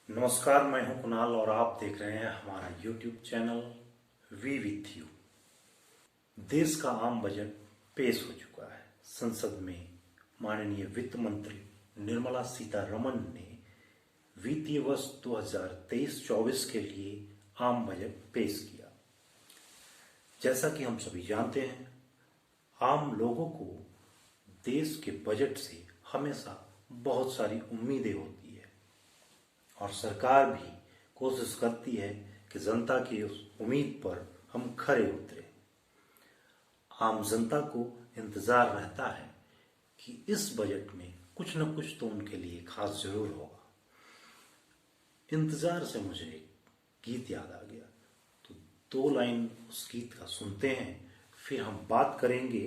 नमस्कार, मैं हूं कुणाल और आप देख रहे हैं हमारा YouTube channel we with you. देश का आम बजट पेश हो चुका है। संसद में माननीय वित्त मंत्री निर्मला सीतारमण ने वित्तीय वर्ष 2023-24 के लिए आम बजट पेश किया। जैसा कि हम सभी जानते हैं, आम लोगों को देश के बजट से हमेशा बहुत सारी उम्मीदें होती है और सरकार भी कोशिश करती है कि जनता की उस उम्मीद पर हम खरे उतरे। आम जनता को इंतजार रहता है कि इस बजट में कुछ न कुछ तो उनके लिए खास जरूर होगा। इंतजार से मुझे एक गीत याद आ गया, तो 2 लाइन उस गीत का सुनते हैं, फिर हम बात करेंगे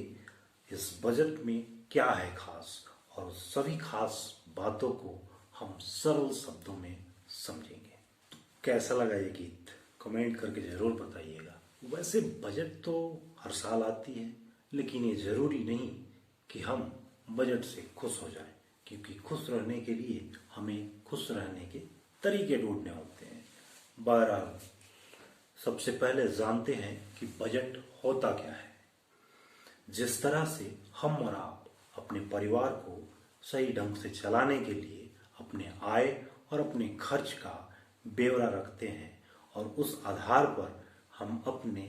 इस बजट में क्या है खास और सभी खास बातों को हम सरल शब्दों में समझेंगे। तो कैसा लगा ये गीत कमेंट करके जरूर बताइएगा। वैसे बजट तो हर साल आती है, लेकिन ये जरूरी नहीं कि हम बजट से खुश हो जाएं, क्योंकि खुश रहने के लिए हमें खुश रहने के तरीके ढूंढने होते हैं। बहरहाल सबसे पहले जानते हैं कि बजट होता क्या है। जिस तरह से हम और आप अपने परिवार को सही ढंग से चलाने के लिए अपने आय और अपने खर्च का ब्यौरा रखते हैं और उस आधार पर हम अपने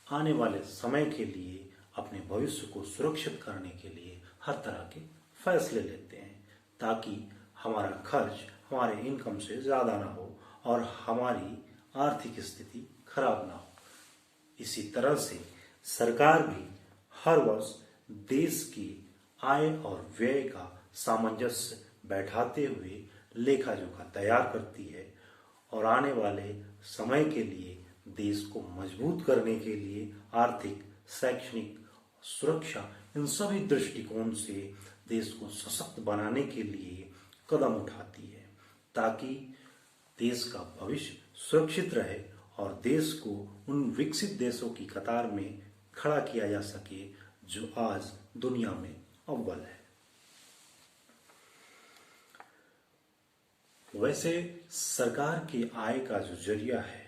आने वाले समय के लिए अपने भविष्य को सुरक्षित करने के लिए हर तरह के फैसले लेते हैं, ताकि हमारा खर्च हमारे इनकम से ज़्यादा ना हो और हमारी आर्थिक स्थिति खराब ना हो। इसी तरह से सरकार भी हर वर्ष देश की आय और व्यय का सामंजस्य बैठाते हुए लेखा जोखा तैयार करती है और आने वाले समय के लिए देश को मजबूत करने के लिए आर्थिक, शैक्षणिक, सुरक्षा इन सभी दृष्टिकोण से देश को सशक्त बनाने के लिए कदम उठाती है, ताकि देश का भविष्य सुरक्षित रहे और देश को उन विकसित देशों की कतार में खड़ा किया जा सके जो आज दुनिया में अव्वल है। वैसे सरकार के आय का जो जरिया है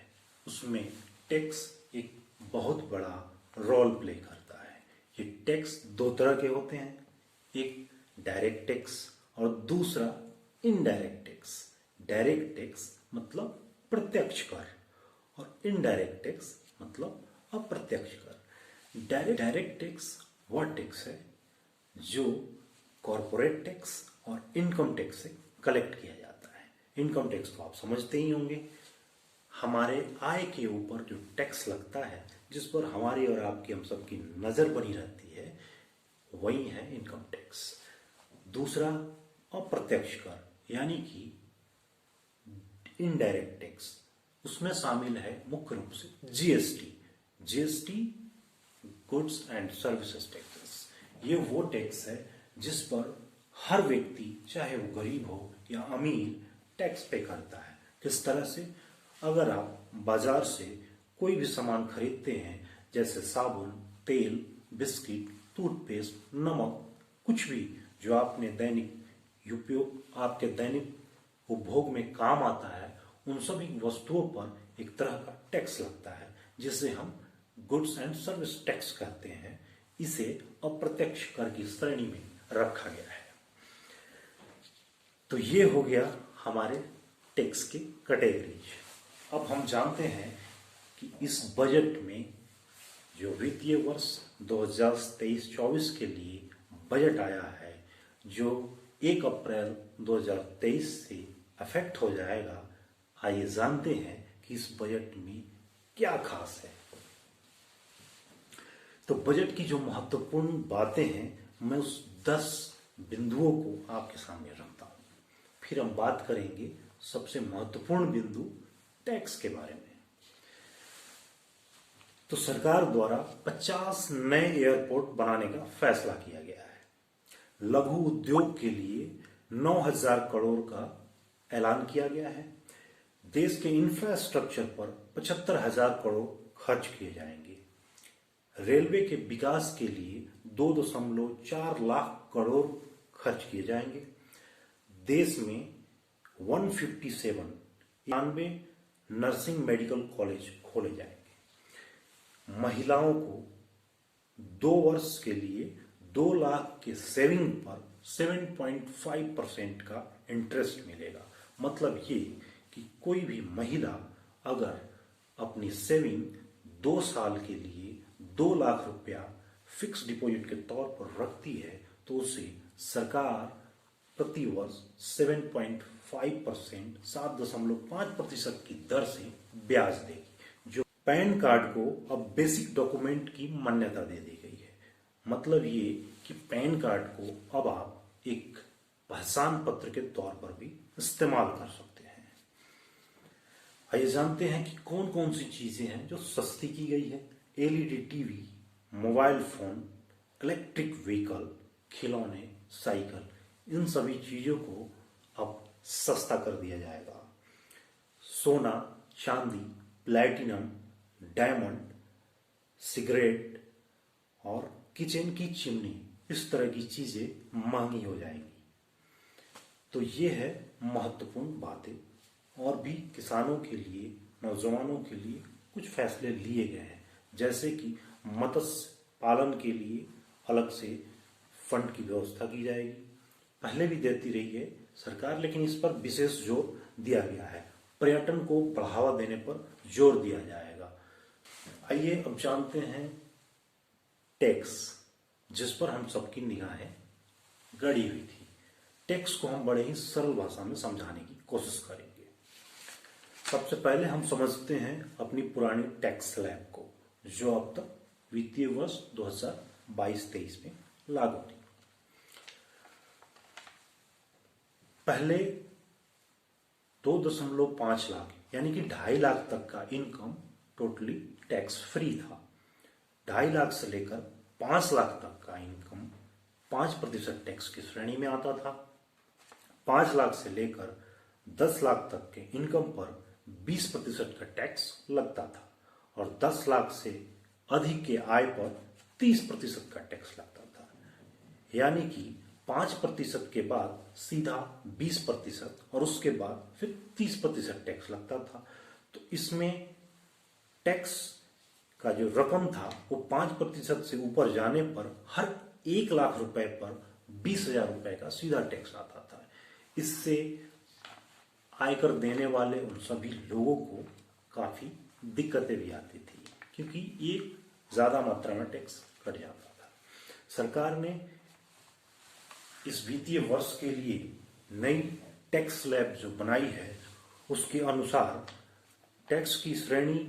उसमें टैक्स एक बहुत बड़ा रोल प्ले करता है। ये टैक्स 2 तरह के होते हैं, एक डायरेक्ट टैक्स और दूसरा इनडायरेक्ट टैक्स। डायरेक्ट टैक्स मतलब प्रत्यक्ष कर और इनडायरेक्ट टैक्स मतलब अप्रत्यक्ष कर। डायरेक्ट टैक्स वह टैक्स है जो कॉरपोरेट टैक्स और इनकम टैक्स से कलेक्ट किया जाता है। इनकम टैक्स तो आप समझते ही होंगे, हमारे आय के ऊपर जो टैक्स लगता है, जिस पर हमारी और आपकी हम सबकी नजर बनी रहती है, वही है इनकम टैक्स। दूसरा अप्रत्यक्ष कर यानी कि इनडायरेक्ट टैक्स, उसमें शामिल है मुख्य रूप से GST, goods and services taxes. ये वो टैक्स है जिस पर हर व्यक्ति, चाहे वो गरीब हो या अमीर, टैक्स पे करता है। किस तरह से? अगर आप बाजार से कोई भी सामान खरीदते हैं, जैसे साबुन, तेल, बिस्किट, टूथपेस्ट, नमक, कुछ भी जो आपके दैनिक उपभोग में काम आता है, उन सभी वस्तुओं पर एक तरह का टैक्स लगता है, जिसे हम गुड्स एंड सर्विस टैक्स कहते हैं। इसे अप्रत्यक्ष कर की श्रेणी में रखा गया है। तो ये हो गया हमारे टैक्स के कैटेगरीज। अब हम जानते हैं कि इस बजट में जो वित्तीय वर्ष 2023-24 के लिए बजट आया है, जो 1 अप्रैल 2023 से अफेक्ट हो जाएगा, आइए जानते हैं कि इस बजट में क्या खास है। तो बजट की जो महत्वपूर्ण बातें हैं, मैं उस 10 बिंदुओं को आपके सामने रखता हूं। फिर हम बात करेंगे सबसे महत्वपूर्ण बिंदु टैक्स के बारे में। तो सरकार द्वारा 50 नए एयरपोर्ट बनाने का फैसला किया गया है। लघु उद्योग के लिए 9,000 करोड़ का ऐलान किया गया है। देश के इंफ्रास्ट्रक्चर पर 75,000 करोड़ खर्च किए जाएंगे। रेलवे के विकास के लिए 2.4 लाख करोड़ खर्च किए जाएंगे। देश में 157 91 नर्सिंग मेडिकल कॉलेज खोले जाएंगे। महिलाओं को 2 वर्ष के लिए 2 लाख के सेविंग पर 7.5% का इंटरेस्ट मिलेगा। मतलब ये कि कोई भी महिला अगर अपनी सेविंग 2 साल के लिए 2 लाख रुपया फिक्स डिपॉजिट के तौर पर रखती है तो उसे सरकार प्रति वर्ष 7.5% 7.5% की दर से ब्याज देगी। जो पैन कार्ड को अब बेसिक डॉक्यूमेंट की मान्यता दे दी गई है। मतलब ये कि पैन कार्ड को अब आप एक पहचान पत्र के तौर पर भी इस्तेमाल कर सकते हैं। आइए जानते हैं कि कौन कौन सी चीजें हैं जो सस्ती की गई है। LED TV, mobile phone, electric vehicle, खिलौने, साइकिल, इन सभी चीजों को अब सस्ता कर दिया जाएगा। सोना, चांदी, प्लैटिनम, डायमंड, सिगरेट और किचन की चिमनी, इस तरह की चीजें महंगी हो जाएंगी। तो ये है महत्वपूर्ण बातें। और भी किसानों के लिए, नौजवानों के लिए कुछ फैसले लिए गए हैं, जैसे कि मत्स्य पालन के लिए अलग से फंड की व्यवस्था की जाएगी। पहले भी देती रही है सरकार, लेकिन इस पर विशेष जोर दिया गया है। पर्यटन को बढ़ावा देने पर जोर दिया जाएगा। आइए अब जानते हैं टैक्स, जिस पर हम सबकी निगाहें गड़ी हुई थी। टैक्स को हम बड़े ही सरल भाषा में समझाने की कोशिश करेंगे। सबसे पहले हम समझते हैं अपनी पुरानी टैक्स स्लैब को, जो अब तक वित्तीय वर्ष 2022-23 में लागू थी। पहले 2.5 लाख यानी कि 2.5 लाख तक का इनकम टोटली टैक्स फ्री था। 2.5 लाख से लेकर 5 लाख तक का इनकम 5% टैक्स की श्रेणी में आता था। 5 लाख से लेकर 10 लाख तक के इनकम पर 20% का टैक्स लगता था और 10 लाख से अधिक के आय पर 30% का टैक्स लगता था। यानी कि 5% के बाद सीधा 20% और उसके बाद फिर 30% टैक्स लगता था। तो इसमें टैक्स का जो रकम था वो 5% से ऊपर जाने पर हर 1 लाख रुपए पर 20,000 रुपए का सीधा टैक्स आता था। इससे आयकर देने वाले उन सभी लोगों को काफी दिक्कतें भी आती थी, क्योंकि ये ज्यादा मात्रा में टैक्स कट जाता था। सरकार ने इस वित्तीय वर्ष के लिए नई टैक्स स्लैब जो बनाई है, उसके अनुसार टैक्स की श्रेणी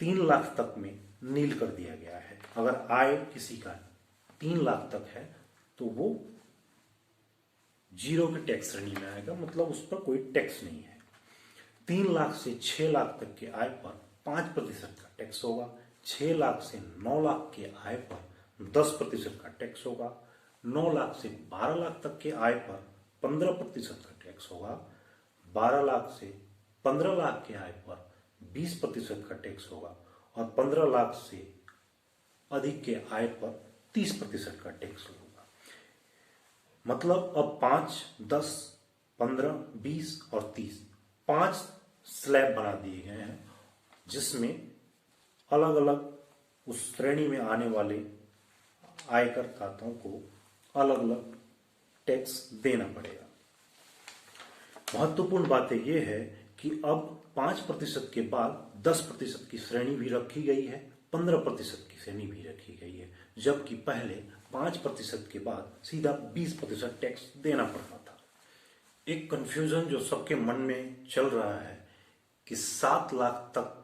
3 लाख तक में नील कर दिया गया है। अगर आय किसी का 3 लाख तक है तो वो 0 की टैक्स श्रेणी में आएगा, मतलब उस पर कोई टैक्स नहीं है। 3 लाख से 6 लाख तक के आय पर 5% का टैक्स होगा। 6 लाख से 9 लाख के आय पर 10% का टैक्स होगा। 9 लाख से 12 लाख तक के आय पर 15% का टैक्स होगा। 12 लाख से 15 लाख के आय पर 20% का टैक्स होगा और 15 लाख से अधिक के आय पर 30% का टैक्स होगा। मतलब अब 5, 10, 15, 20 और 30 5 स्लैब बना दिए गए हैं, जिसमें अलग अलग उस श्रेणी में आने वाले आयकर खातों को अलग अलग टैक्स देना पड़ेगा। महत्वपूर्ण बात यह है कि अब 5% के बाद 10% की श्रेणी भी रखी गई है, 15% की श्रेणी भी रखी गई है, जबकि पहले 5% के बाद सीधा 20% टैक्स देना पड़ता था। एक कंफ्यूजन जो सबके मन में चल रहा है कि 7 लाख तक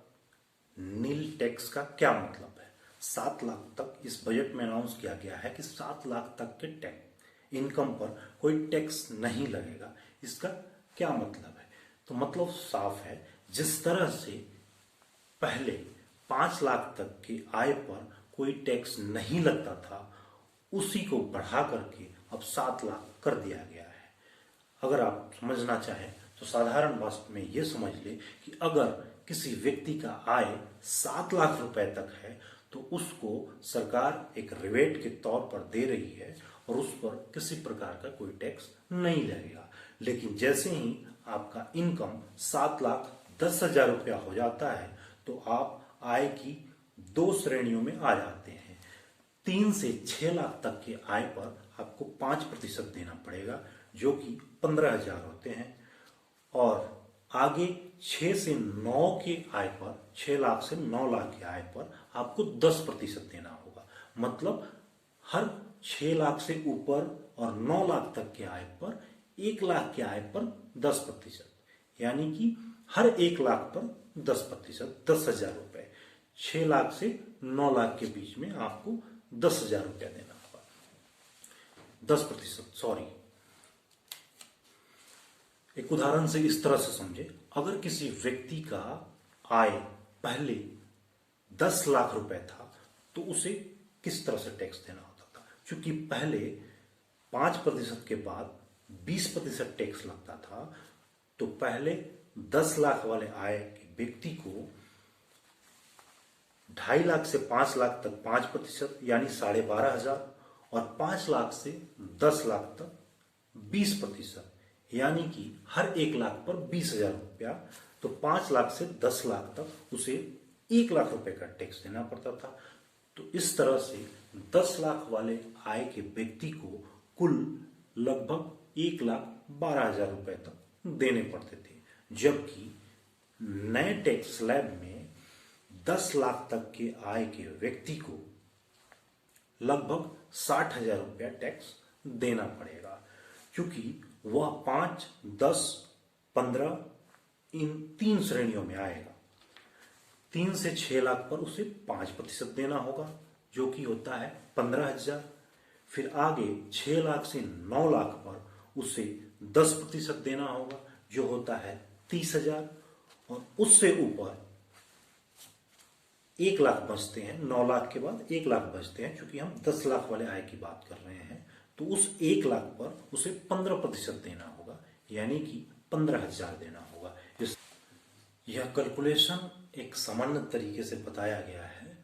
नील टैक्स का क्या मतलब है। 7 लाख तक इस बजट में अनाउंस किया गया है कि 7 लाख तक के टैक्स इनकम पर कोई टैक्स नहीं लगेगा। इसका क्या मतलब है? तो मतलब साफ है, जिस तरह से पहले 5 लाख तक की आय पर कोई टैक्स नहीं लगता था, उसी को बढ़ा करके अब 7 लाख कर दिया गया है। अगर आप समझना चाहें तो साधारण भाषा में यह समझ ले कि अगर किसी व्यक्ति का आय 7 लाख रुपए तक है तो उसको सरकार एक रिबेट के तौर पर दे रही है और उस पर किसी प्रकार का कोई टैक्स नहीं लगेगा। लेकिन जैसे ही आपका इनकम 7,10,000 रुपया हो जाता है तो आप आय की दो श्रेणियों में आ जाते हैं। 3 से 6 लाख तक के आय पर आपको 5% देना पड़ेगा जो कि 15,000 होते हैं, और आगे 6 से 9 के आय पर, 6 लाख से 9 लाख के आय पर आपको 10% देना होगा। मतलब हर 6 लाख से ऊपर और 9 लाख तक के आय पर, 1 लाख के आय पर 10%, यानी कि हर 1 लाख पर 10%, 10,000 रुपए। 6 लाख से 9 लाख के बीच में आपको 10,000 रुपया देना होगा। 10%, सॉरी। एक उदाहरण से इस तरह से समझे, अगर किसी व्यक्ति का आय पहले 10 लाख रुपए था तो उसे किस तरह से टैक्स देना होता था। क्योंकि पहले 5% के बाद 20% टैक्स लगता था, तो पहले 10 लाख वाले आय के व्यक्ति को 2.5 लाख से 5 लाख तक 5% यानी 12,500, और 5 लाख से 10 लाख तक 20%, यानी कि हर 1 लाख पर 20,000 रुपया। तो 5 लाख से 10 लाख तक उसे 1 लाख रुपए का टैक्स देना पड़ता था। तो इस तरह से 10 लाख वाले आय के व्यक्ति को कुल लगभग 1,12,000 रुपए तक देने पड़ते थे, जबकि नए टैक्स स्लैब में 10 लाख तक के आय के व्यक्ति को लगभग 60,000 रुपया टैक्स देना पड़ेगा, क्योंकि वह 5, 10, 15 इन 3 श्रेणियों में आएगा। 3 से 6 लाख पर उसे 5% देना होगा जो कि होता है 15,000। फिर आगे 6 लाख से 9 लाख पर उसे 10% देना होगा जो होता है 30,000, और उससे ऊपर 1 लाख बचते हैं। 9 लाख के बाद 1 लाख बचते हैं, क्योंकि हम 10 लाख वाले आय की बात कर रहे हैं। तो उस 1 लाख पर उसे 15% देना होगा, यानी कि 15,000 देना होगा। यह कैलकुलेशन एक सामान्य तरीके से बताया गया है।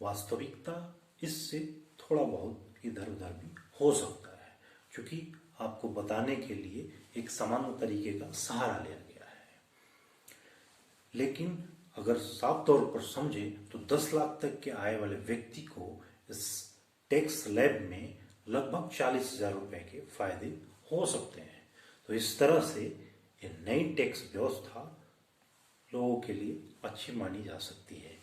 वास्तविकता इससे थोड़ा बहुत इधर उधर भी हो सकता है, क्योंकि आपको बताने के लिए एक सामान्य तरीके का सहारा लिया गया है। लेकिन अगर साफ तौर पर समझे तो 10 लाख तक के आय वाले व्यक्ति को इस टैक्स स्लैब में लगभग 40,000 रुपए के फायदे हो सकते हैं। तो इस तरह से ये नई टैक्स व्यवस्था लोगों के लिए अच्छी मानी जा सकती है।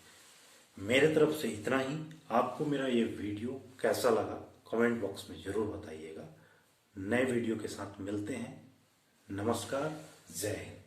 मेरे तरफ से इतना ही। आपको मेरा ये वीडियो कैसा लगा कमेंट बॉक्स में जरूर बताइएगा। नए वीडियो के साथ मिलते हैं। नमस्कार, जय हिंद।